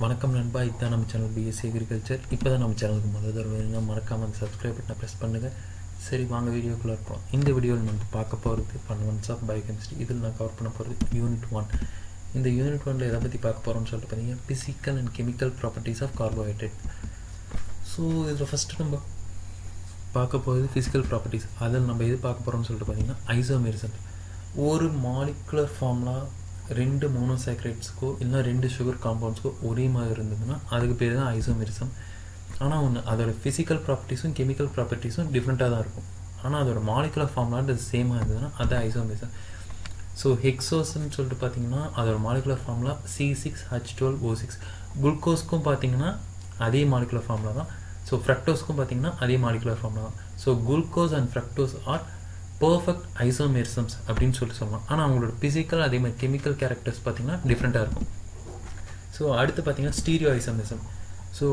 வணக்கம் நண்பா, இதுதான் நம்ம சேனல் பிஎஸ்சி அக்ரிகல்ச்சர். இப்போ தான் நம்ம சேனலுக்கு முதல் தடவை வேணுங்க, மறக்காமல் அந்த சப்ஸ்கிரைப் பட்டனை ப்ரெஸ் பண்ணுங்கள். சரி, வாங்க வீடியோக்குள்ளே இருப்போம். இந்த வீடியோவில் நம்ம பார்க்க போகிறது ஃபண்டமெண்டல்ஸ் ஆஃப் பயோகெமிஸ்ட்ரி. இதில் நான் கவர் பண்ண போகிறது யூனிட் 1. இந்த யூனிட் 1 எதை பற்றி பார்க்க போகிறோம்னு சொல்லிட்டு பார்த்தீங்கன்னா, physical and chemical properties of carbohydrate. So இதில் ஃபஸ்ட்டு நம்ம பார்க்க போகிறது ஃபிசிக்கல் ப்ராப்பர்ட்டிஸ். அதில் நம்ம எது பார்க்க போகிறோம்னு சொல்லிட்டு பார்த்தீங்கன்னா, ஐசோமெரிசம். ஒரு மாலிகுலர் ஃபார்முலா 2 மோனோசாக்ரைட்ஸ்க்கோ இல்லை 2 சுகர் காம்பவுண்ட்ஸ்க்கோ ஒரே மாதிரி இருந்ததுன்னா அதுக்கு பேர் தான் ஐசோமெரிசம். ஆனால் ஒன்று, அதோட ஃபிசிக்கல் ப்ராப்பர்ட்டிஸும் கெமிக்கல் ப்ராப்பர்ட்டிஸும் டிஃப்ரெண்ட்டாக தான் இருக்கும். ஆனால் அதோட மாலிகுலர் ஃபார்முலான்றது சேமாக இருந்ததுன்னா அது ஐசோமெரிசம். ஸோ ஹெக்ஸோஸ்ன்னு சொல்லிட்டு பார்த்தீங்கன்னா அதோட மாலிகுலர் ஃபார்முலா C6H12O6. குளுக்கோஸ்க்கும் பார்த்தீங்கன்னா அதே மாலிகுலர் ஃபார்முலா தான். ஸோ ஃப்ரக்டோஸ்க்கும் பார்த்தீங்கன்னா அதே மாலிகுலர் ஃபார்முலா தான். So glucose and fructose are perfect isomerisms அப்படின்னு சொல்லலாம். ஆனால் அவங்களோட ஃபிசிக்கல் அதே மாதிரி கெமிக்கல் கேரக்டர்ஸ் பார்த்திங்கன்னா டிஃப்ரெண்ட்டாக இருக்கும். ஸோ அடுத்து பார்த்திங்கன்னா ஸ்டீரியோ ஐசோமெரிசம். ஸோ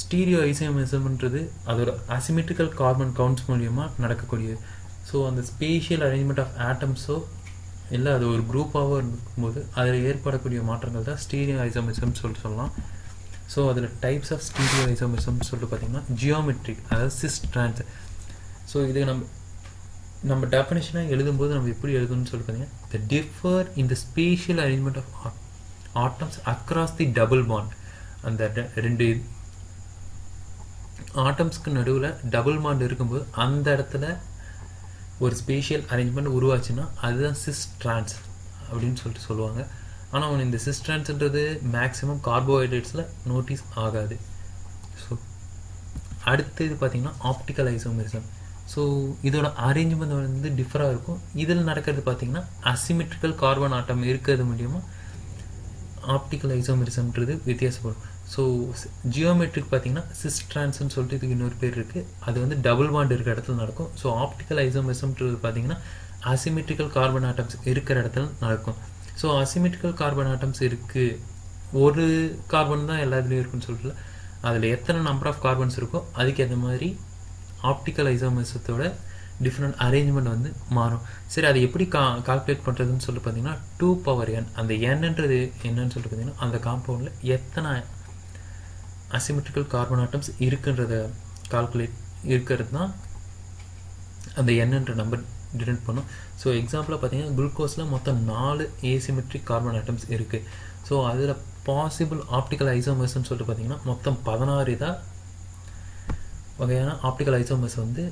ஸ்டீரியோ ஐசோமெரிசம்ன்றது அதோட அசிமெட்ரிக்கல் கார்பன் கவுண்ட்ஸ் மூலியமாக நடக்கக்கூடியது. ஸோ அந்த ஸ்பேஷியல் அரேஞ்ச்மெண்ட் ஆஃப் ஆட்டம்ஸோ இல்லை அது ஒரு குரூப்பாகவோ இருக்கும்போது அதில் ஏற்படக்கூடிய மாற்றங்கள் தான் ஸ்டீரியோ ஐசோமெரிசம்னு சொல்லலாம். ஸோ அதில் டைப்ஸ் ஆஃப் ஸ்டீரியோ ஐசோமெரிசம்னு சொல்லிட்டு பார்த்திங்கன்னா ஜியோமெட்ரிக், அதாவது சிஸ் ட்ரான்ஸ். ஸோ இதுக்கு நம்ம டெஃபினேஷனாக எழுதும்போது நம்ம எப்படி எழுதணும்னு சொல்லி பார்த்தீங்கன்னா, the differ in the spatial arrangement of atoms across the double bond. அந்த 2 ஆட்டம்ஸ்க்கு நடுவில் டபுள் பாண்ட் இருக்கும்போது அந்த இடத்துல ஒரு ஸ்பேஷியல் அரேஞ்ச்மெண்ட் உருவாச்சுன்னா அதுதான் சிஸ் ட்ரான்ஸ் அப்படின்னு சொல்லிட்டு சொல்லுவாங்க. ஆனால் இந்த சிஸ் ட்ரான்ஸ்ன்றது மேக்ஸிமம் கார்போஹைட்ரேட்ஸில் நோட்டீஸ் ஆகாது. ஸோ அடுத்து இது பார்த்திங்கன்னா ஆப்டிக்கல் ஐசோமெரிசம். ஸோ இதோட அரேஞ்ச்மெண்ட் வந்து டிஃபராக இருக்கும். இதில் நடக்கிறது பார்த்திங்கன்னா அசிமெட்ரிக்கல் கார்பன் ஆட்டம் இருக்கிறது மூலியமாக ஆப்டிக்கல் ஐசோமெரிசம்ன்றது வித்தியாசப்படும். ஸோ ஜியோமெட்ரிக் பார்த்திங்கன்னா சிஸ் ட்ரான்ஸ்ன்னு சொல்லிட்டு இதுக்கு இன்னொரு பேர் இருக்குது. அது வந்து டபுள் பாண்ட் இருக்கிற இடத்துல நடக்கும். ஸோ ஆப்டிக்கல் ஐசோமெரிசம்ன்றது பார்த்திங்கன்னா அசிமெட்ரிக்கல் கார்பன் ஆட்டம்ஸ் இருக்கிற இடத்துல நடக்கும். ஸோ அசிமெட்ரிக்கல் கார்பன் ஆட்டம்ஸ் இருக்குது, ஒரு கார்பன் தான் எல்லா இதுலேயும் இருக்குன்னு சொல்லிட்டு அதில் எத்தனை நம்பர் ஆஃப் கார்பன்ஸ் இருக்கோ அதுக்கேற்ற மாதிரி ஆப்டிக்கல் ஐசோமெரிசத்தோட டிஃப்ரெண்ட் அரேஞ்ச்மெண்ட் வந்து மாறும். சரி, அதை எப்படி கால்குலேட் பண்ணுறதுன்னு சொல்லிட்டு பார்த்தீங்கன்னா 2n. அந்த என்னன்றது என்னன்னு சொல்லிட்டு பார்த்தீங்கன்னா அந்த காம்பவுண்டில் எத்தனை அசிமெட்ரிக்கல் கார்பன் ஆட்டம்ஸ் இருக்குன்றத கால்குலேட் இருக்கிறது தான் அந்த என்னன்ற நம்பர் டினோட் பண்ணும். ஸோ எக்ஸாம்பிளாக பார்த்தீங்கன்னா குளுக்கோஸில் மொத்தம் 4 ஏசிமெட்ரிக் கார்பன் ஆட்டம்ஸ் இருக்குது. ஸோ அதில் பாசிபிள் ஆப்டிக்கல் ஐசோமெரிசம்னு சொல்லிட்டு பார்த்தீங்கன்னா மொத்தம் 16 தான் வகையான ஆப்டிக்கல் ஐசோமர்ஸ் வந்து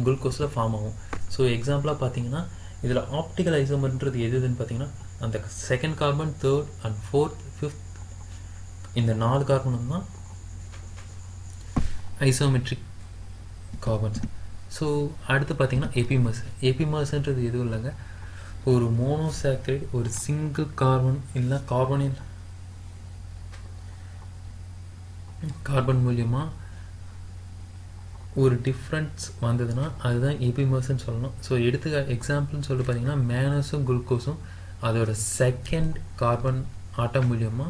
குளுக்கோஸில் ஃபார்ம் ஆகும். ஸோ எக்ஸாம்பிளாக பார்த்தீங்கன்னா இதில் ஆப்டிக்கல் ஐசோமர்ன்றது எதுன்னு பார்த்தீங்கன்னா அந்த 2nd carbon, 3rd and 4th 5th இந்த 4 கார்பனும் தான் ஐசோமெட்ரிக் கார்பன்ஸ். ஸோ அடுத்து பார்த்தீங்கன்னா எபிமர்ஸ். எபிமர்ஸ்ன்றது எதுவும் இல்லைங்க, ஒரு மோனோசாக்ரைட் ஒரு சிங்கிள் கார்பன் இல்லை கார்பன் மூலியமாக ஒரு டிஃப்ரென்ஸ் வந்ததுன்னா அதுதான் எபிமர்ஸ்ன்னு சொல்லணும். ஸோ எக்ஸாம்பிள்னு சொல்லி பார்த்தீங்கன்னா மேனஸும் குளுக்கோஸும் அதோட 2nd கார்பன் ஆட்டம் மூலியமாக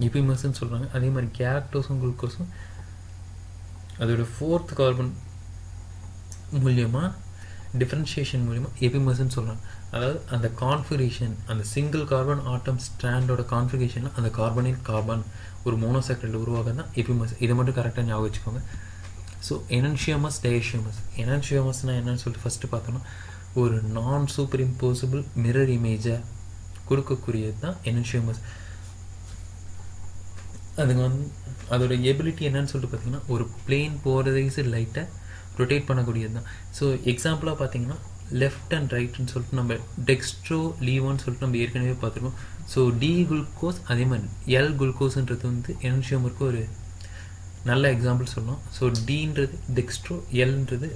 எபிமர்ஸ்ன்னு சொல்கிறாங்க. அதே மாதிரி கேலக்டோஸும் குளுக்கோஸும் அதோட 4th கார்பன் மூலியமாக டிஃப்ரென்ஷியேஷன் மூலியமாக எபிமர்ஸ்ன்னு சொல்கிறாங்க. அதாவது அந்த கான்ஃபிகரேஷன், அந்த சிங்கிள் கார்பன் ஆட்டம் ஸ்ட்ராண்டோட கான்ஃபிகரேஷனில் அந்த கார்பனில் கார்பன் ஒரு மோனோசாக்ரைடில் உருவாக தான் எபிமர்ஸ். இதை மட்டும் கரெக்டாக ஞாபகம் வச்சுக்கோங்க. ஸோ எனன்ஷியோமஸ், டயஷியோமஸ். எனன்ஷியோமஸ்னால் என்னன்னு சொல்லிட்டு ஃபஸ்ட்டு பார்த்தோன்னா ஒரு நான் சூப்பர் இம்போசிபிள் மிரர் இமேஜை கொடுக்கக்கூடியது தான் எனன்ஷியோமஸ். அதுங்க வந்து அதோட எபிலிட்டி என்னன்னு சொல்லிட்டு பார்த்தீங்கன்னா ஒரு பிளேன் போலரைஸ்டு லைட்டை ரொட்டேட் பண்ணக்கூடியது தான். ஸோ எக்ஸாம்பிளாக பார்த்தீங்கன்னா லெஃப்ட் அண்ட் ரைட்னு சொல்லிட்டு நம்ம டெக்ஸ்ட்ரோ லீவோன்னு சொல்லிட்டு நம்ம ஏற்கனவே பார்த்துருக்கோம். ஸோ டி குளுக்கோஸ் அதே மாதிரி எல் குளுக்கோஸ்ன்றது வந்து எனன்ஷியோமருக்கு ஒரு நல்ல எக்ஸாம்பிள் சொல்லணும். ஸோ டீன்றது டெக்ஸ்ட்ரோ, எல்ன்றது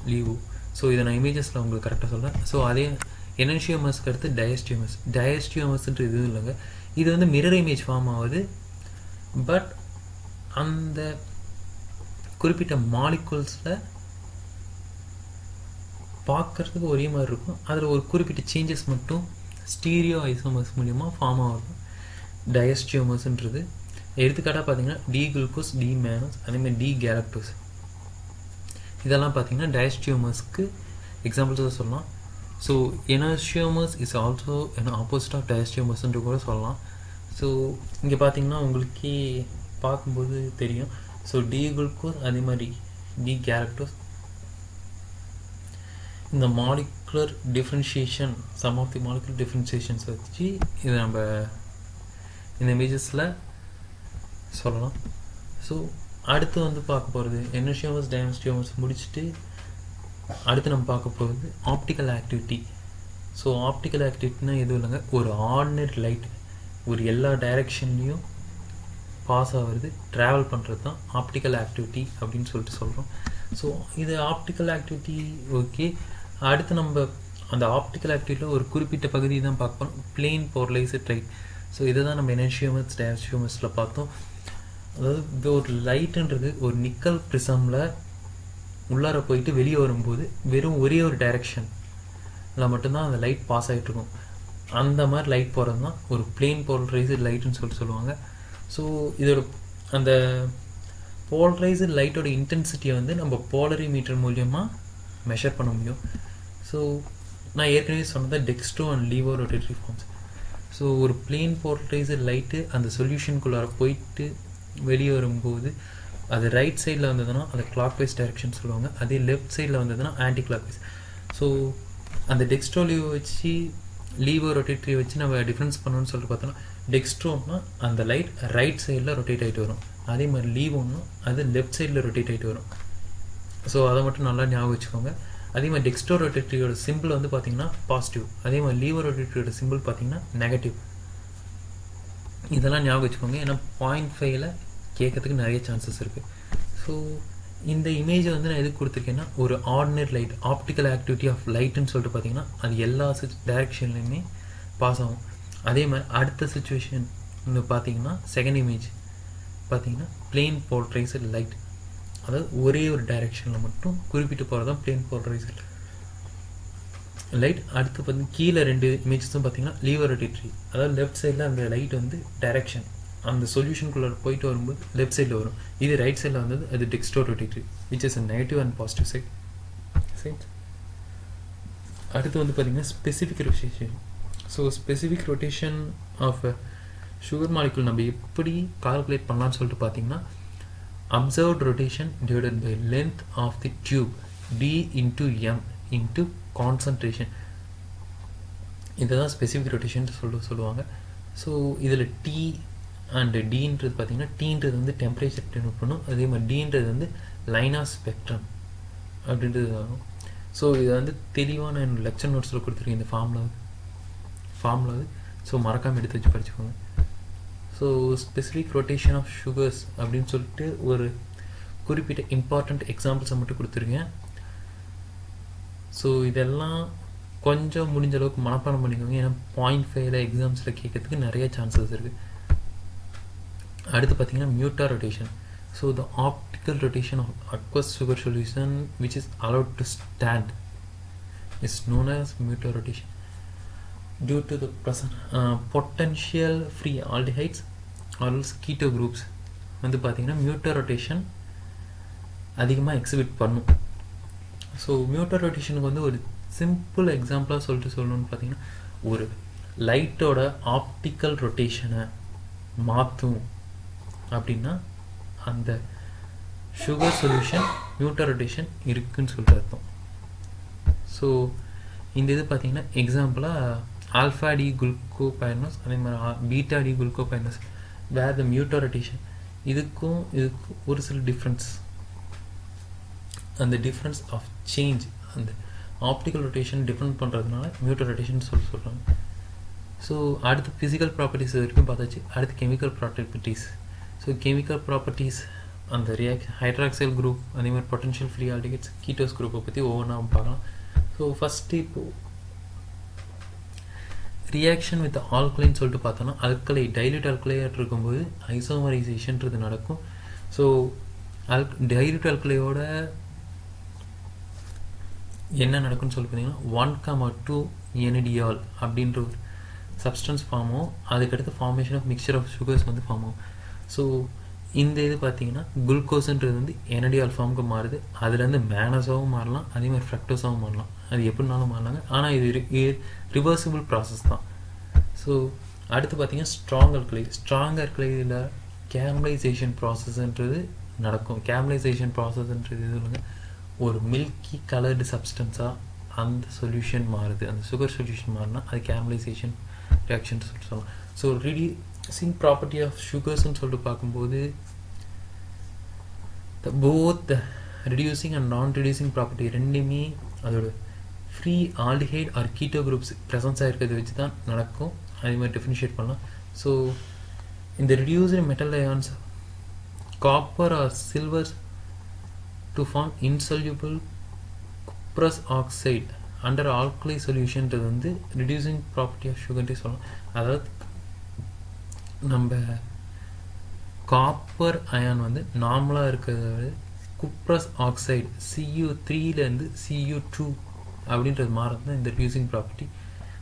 லீவோ. ஸோ இதை நான் இமேஜஸில் உங்களுக்கு கரெக்டாக சொல்கிறேன். ஸோ அதே எனன்ஷியோமஸ்க்கு அடுத்து டயஸ்டியோமஸ்ன்றது எதுவும் இல்லைங்க, இது வந்து மிரர் இமேஜ் ஃபார்ம் ஆகுது. பட் அந்த குறிப்பிட்ட மாலிகுல்ஸில் பார்க்குறதுக்கு ஒரே மாதிரி இருக்கும், அதில் ஒரு குறிப்பிட்ட சேஞ்சஸ் மட்டும் ஸ்டீரியோ ஐசோமர்ஸ் மூலியமாக ஃபார்ம் ஆகுது டயஸ்டியோமஸ்ன்றது. எடுத்துக்காட்டாக பார்த்தீங்கன்னா டி குளுக்கோஸ், டி மேனஸ், அதேமாதிரி டி கேலக்டோஸ் இதெல்லாம் பார்த்தீங்கன்னா டயஸ்டியோமர்ஸ்க்கு எக்ஸாம்பிள்ஸாக சொல்லலாம். So enantiomers is also opposite of டயஸ்டியோமர்ஸ்ன்றது கூட சொல்லலாம். ஸோ இங்கே பார்த்தீங்கன்னா உங்களுக்கே பார்க்கும்போது தெரியும். ஸோ டி குளுக்கோஸ் அதே மாதிரி டி கேலக்டோஸ். இந்த molecular differentiation, some of the molecular differentiations வச்சு இதை நம்ம இந்த இமேஜஸில் சொல்லலாம். ஸோ அடுத்து வந்து பார்க்க போகிறது எண்டோஸ்டியோமஸ் டைனோஸ்டியோமஸ் முடிச்சுட்டு அடுத்து நம்ம பார்க்க போகிறது ஆப்டிக்கல் ஆக்டிவிட்டி. ஸோ ஆப்டிக்கல் ஆக்டிவிட்டினா எதுவும் இல்லைங்க, ஒரு ஆர்டினரி லைட் ஒரு எல்லா டைரெக்ஷன்லேயும் பாஸ் ஆகிறது, ட்ராவல் பண்ணுறது தான் ஆப்டிக்கல் ஆக்டிவிட்டி அப்படின்னு சொல்லிட்டு சொல்கிறோம். ஸோ இது ஆப்டிக்கல் ஆக்டிவிட்டி ஓகே. அடுத்து நம்ம அந்த ஆப்டிக்கல் ஆக்டிவிட்டியில் ஒரு குறிப்பிட்ட பகுதி தான் பார்ப்போம், பிளெயின் போலரைஸ்டு லைட். ஸோ இதை தான் நம்ம எண்டோஸ்டியோமஸ் டைனோஸ்டியோமஸில் பார்த்தோம். அதாவது ஒரு லைட்டுன்றது ஒரு நிக்கல் ப்ரிசமில் உள்ளார போயிட்டு வெளியே வரும்போது வெறும் ஒரே ஒரு டைரெக்ஷனில் மட்டும்தான் அந்த லைட் பாஸ் ஆகிட்ருக்கும். அந்த மாதிரி லைட் போகிறது தான் ஒரு பிளெயின் போலரைஸ்டு லைட்டுன்னு சொல்லுவாங்க. ஸோ இதோட அந்த போலரைஸ்டு லைட்டோட இன்டென்சிட்டியை வந்து நம்ம போலரிமீட்டர் மூலியமாக மெஷர் பண்ண முடியும். ஸோ நான் ஏற்கனவே சொன்னது dextro and laevo rotatory forms. So ஒரு பிளெயின் போலரைஸ்டு லைட்டு அந்த சொல்யூஷனுக்குள்ளார போயிட்டு வெளியே வரும்போது அது ரைட் சைடில் வந்ததுன்னா அது கிளாக் வைஸ் டைரெக்ஷன் சொல்லுவாங்க, அதே லெஃப்ட் சைடில் வந்ததுன்னா ஆன்டி கிளாக் வைஸ். ஸோ அந்த டெக்ஸ்ட்ரோ லீவோ வச்சு லீவோ ரொட்டேட்டரி வச்சு நம்ம டிஃப்ரென்ஸ் பண்ணணும்னு சொல்லிட்டு பார்த்தோன்னா, டெக்ஸ்ட்ரோன்னா அந்த லைட் ரைட் சைடில் ரொட்டேட் ஆகிட்டு வரும், அதே மாதிரி லீவோன்னா அது லெஃப்ட் சைடில் ரொட்டேட் ஆகிட்டு வரும். ஸோ அதை மட்டும் நல்லா ஞாபகம் வச்சுக்கோங்க. அதே மாதிரி டெக்ஸ்ட்ரோ ரொட்டேட்டரியோட சிம்பிள் வந்து பார்த்திங்கன்னா பாசிட்டிவ், அதே மாதிரி லீவோ ரொட்டேட்டரியோட சிம்பிள் பார்த்திங்கன்னா நெகட்டிவ். இதெல்லாம் ஞாபகம் வச்சுக்கோங்க, ஏன்னா 0.5ல் கேட்கறதுக்கு நிறைய சான்சஸ் இருக்குது. ஸோ இந்த இமேஜை வந்து நான் எதுக்கு கொடுத்துருக்கேன்னா, ஒரு ordinary light optical activity of லைட்டுன்னு சொல்லிட்டு பார்த்தீங்கன்னா அது எல்லா டைரெக்ஷன்லையுமே பாஸ் ஆகும். அதே மாதிரி அடுத்த சுச்சுவேஷன் பார்த்தீங்கன்னா செகண்ட் இமேஜ் பார்த்தீங்கன்னா பிளெயின் போலரைஸ்டு லைட், அதாவது ஒரே ஒரு டைரெக்ஷனில் மட்டும் குறிப்பிட்டு போகிறது தான் பிளெயின் போலரைஸ்டு லைட். அடுத்து பார்த்திங்கன்னா கீழே ரெண்டு இமேஜஸும் பார்த்தீங்கன்னா லீவோ ரொட்டேட்டரி, அதாவது லெஃப்ட் சைடில் அந்த லைட் வந்து டைரெக்ஷன் அந்த சொல்யூஷனுக்குள்ளே போயிட்டு வரும்போது லெஃப்ட் சைடில் வரும், இது ரைட் சைடில் வந்தது அது dextro rotatory which is a negative and positive side. அடுத்து வந்து பார்த்திங்கன்னா specific rotation. So specific rotation of sugar molecule நம்ம எப்படி கால்குலேட் பண்ணலான்னு சொல்லிட்டு பார்த்தீங்கன்னா, observed rotation divided by length of the tube d into m into concentration, இதுதான் specific rotation சொல்லுவாங்க. ஸோ இதில் டி அண்ட் டின்றது பார்த்தீங்கன்னா, டீன்றது வந்து டெம்பரேச்சர் டினோட் பண்ணும், அதே மாதிரி டின்றது வந்து லைன் ஆஃப் ஸ்பெக்ட்ரம் அப்படின்றது ஆகும். ஸோ இதை வந்து தெளிவான என்னோட லெக்சர் நோட்ஸில் கொடுத்துருக்கேன் இந்த ஃபார்முலா. ஸோ மறக்காமல் எடுத்து வச்சு படிச்சுக்கோங்க. So specific rotation of sugars அப்படின்னு சொல்லிட்டு ஒரு குறிப்பிட்ட இம்பார்ட்டண்ட் எக்ஸாம்பிள்ஸை மட்டும் கொடுத்துருக்கேன். ஸோ இதெல்லாம் கொஞ்சம் முடிஞ்ச அளவுக்கு மனப்பாடம் பண்ணிக்கோங்க, ஏன்னா 0.5ல் எக்ஸாம்ஸில் கேட்கறதுக்கு நிறைய சான்சஸ் இருக்குது. அடுத்து பார்த்தீங்கன்னா mutarotation. So the optical rotation of aqueous sugar solution which is allowed to stand is known as mutarotation due to the present potential free aldehydes or else keto groups வந்து பார்த்தீங்கன்னா மியூட்டா rotation அதிகமாக exhibit பண்ணும். So மியூட்டா ரொட்டேஷனுக்கு வந்து ஒரு simple எக்ஸாம்பிளாக சொல்லணும்னு பார்த்தீங்கன்னா, ஒரு லைட்டோட ஆப்டிக்கல் ரொட்டேஷனை மாற்றும் அப்படின்னா அந்த சுகர் சொல்யூஷன் மியூட்டா ரொட்டேஷன் இருக்குன்னு சொல்லிட்டு அர்த்தம். ஸோ இந்த இது பார்த்தீங்கன்னா எக்ஸாம்பிளாக ஆல்ஃபா டி குளுக்கோபைனோஸ் அதே மாதிரி பீட்டா டி குளுக்கோபைனோஸ் வேர் த மியூட்டா ரொட்டேஷன், இதுக்கும் ஒரு சில டிஃப்ரென்ஸ், அந்த டிஃப்ரென்ஸ் ஆஃப் சேஞ்ச் அந்த ஆப்டிக்கல் ரொட்டேஷன் டிஃப்ரெண்ட் பண்ணுறதுனால மியூட்டா ரொட்டேஷன் சொல்கிறாங்க. ஸோ அடுத்து ஃபிசிக்கல் ப்ராப்பர்ட்டிஸ் வரைக்கும் பார்த்தாச்சு. அடுத்து chemical properties. So chemical properties அந்த ஹைட்ராக்சைல் குரூப் அதே மாதிரி பொட்டன்ஷியல் ஃப்ரீ ஆல்டிகேட்ஸ் கீட்டோஸ் குரூப்பை பற்றி ஒவ்வொன்றா பார்க்கலாம். ஸோ ஃபஸ்ட்டு இப்போது ரியாக்ஷன் வித் ஆல்கலைன்னு சொல்லிட்டு பார்த்தோன்னா, அல்கலை டைல்யூட் அல்கலையாக இருக்கும்போது ஐசோமரைசேஷன்றது நடக்கும். ஸோ டைல்யூட் அல்கலையோட என்ன நடக்கும்னு சொல்லி பார்த்தீங்கன்னா 1,2 NADOL அப்படின்ற ஒரு சப்ஸ்டன்ஸ் ஃபார்ம் ஆகும். அதுக்கடுத்து formation of mixture of sugars வந்து ஃபார்ம் ஆகும். ஸோ இந்த இது பார்த்தீங்கன்னா குளுக்கோஸ்ன்றது வந்து NADOL ஃபார்முக்கு மாறுது, அதுலேருந்து மேனஸாகவும் மாறலாம், அதே மாதிரி ஃப்ரக்டோஸாகவும் மாறலாம், அது எப்படினாலும் மாறலாங்க. ஆனால் இது ரிவர்சிபிள் ப்ராசஸ் தான். ஸோ அடுத்து பார்த்தீங்கன்னா ஸ்ட்ராங் அல்கலையில் கேரமலைசேஷன் ப்ராசஸ்ன்றது நடக்கும். கேரமலைசேஷன் ப்ராசஸ்ன்றது சொல்லுங்க, ஒரு மில்கி கலர்டு சப்ஸ்டன்ஸாக அந்த சொல்யூஷன் மாறுது, அந்த சுகர் சொல்யூஷன் மாறினா அது கேரமலைசேஷன் ரியாக்ஷன் சொல்லிட்டு சொல்லலாம். ஸோ ரெடியூசிங் ப்ராப்பர்ட்டி ஆஃப் சுகர்ஸ்ன்னு சொல்லிட்டு பார்க்கும்போது both reducing and non reducing property ரெண்டுமே அதோட free aldehyde or keto groups ப்ரெசன்ஸாக இருக்கிறத வச்சு தான் நடக்கும். அதே மாதிரி டிஃபரன்ஷியேட் பண்ணலாம். ஸோ இந்த reduced metal ions copper or silver to form insoluble cuprous oxide under alkali சொல்யூஷன்றது வந்து ரெடியூசிங் ப்ராப்பர்ட்டி ஆஃப் சுகர்ன்றே சொல்லலாம். அதாவது நம்ம காப்பர் அயான் வந்து நார்மலாக இருக்கிறத குப்ரஸ் ஆக்சைடு Cu3லேருந்து Cu2 அப்படின்றது மாறது தான் இந்த ரெடியூசிங் ப்ராப்பர்ட்டி.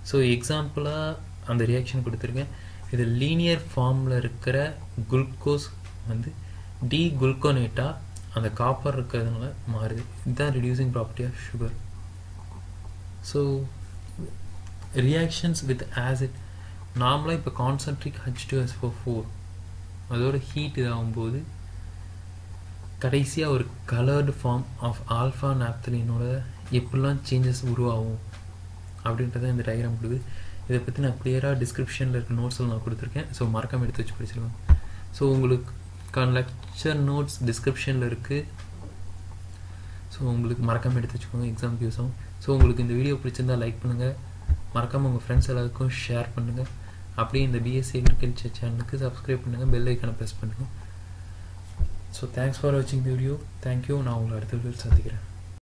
ஸோ எக்ஸாம்பிளாக அந்த ரியாக்ஷன் கொடுத்துருக்கேன். இது லீனியர் ஃபார்மில் இருக்கிற குளுக்கோஸ் வந்து குளுக்கோனேட்டாக அந்த காப்பர் இருக்கிறதுனால மாறுது. இதுதான் reducing property of sugar. So reactions with acid நார்மலாக இப்போ கான்சன்ட்ரிக் H2SO4 அதோட ஹீட் இதாகும்போது கடைசியாக ஒரு கலர்டு ஃபார்ம் ஆஃப் ஆல்ஃபா நாப்தலினோட எப்படிலாம் சேஞ்சஸ் உருவாகும் அப்படின்றத இந்த டயக்ராம் கொடுக்குது. இதை பற்றி நான் கிளியராக டிஸ்கிரிப்ஷனில் இருக்க நோட்ஸில் நான் கொடுத்துருக்கேன். ஸோ மறக்காமல் எடுத்து வச்சு படிச்சிருக்கேன். ஸோ உங்களுக்கு லெக்சர் நோட்ஸ் டிஸ்கிரிப்ஷனில் இருக்குது. ஸோ உங்களுக்கு மறக்காமல் எடுத்து வச்சுக்கோங்க, எக்ஸாமுக்கு யூஸ் ஆகும். ஸோ உங்களுக்கு இந்த வீடியோ பிடிச்சிருந்தால் லைக் பண்ணுங்கள், மறக்காமல் உங்கள் ஃப்ரெண்ட்ஸ் எல்லாருக்கும் ஷேர் பண்ணுங்கள். அப்படியே இந்த பிஎஸ்சி அக்ரிகல்ச்சர் சேனலுக்கு சப்ஸ்கிரைப் பண்ணுங்கள், பெல் ஐக்கானை ப்ரெஸ் பண்ணுங்கள். ஸோ தேங்க்ஸ் ஃபார் வாட்சிங் த வீடியோ. தேங்க்யூ. நான் உங்களை அடுத்த வீடியோவில் சந்திக்கிறேன்.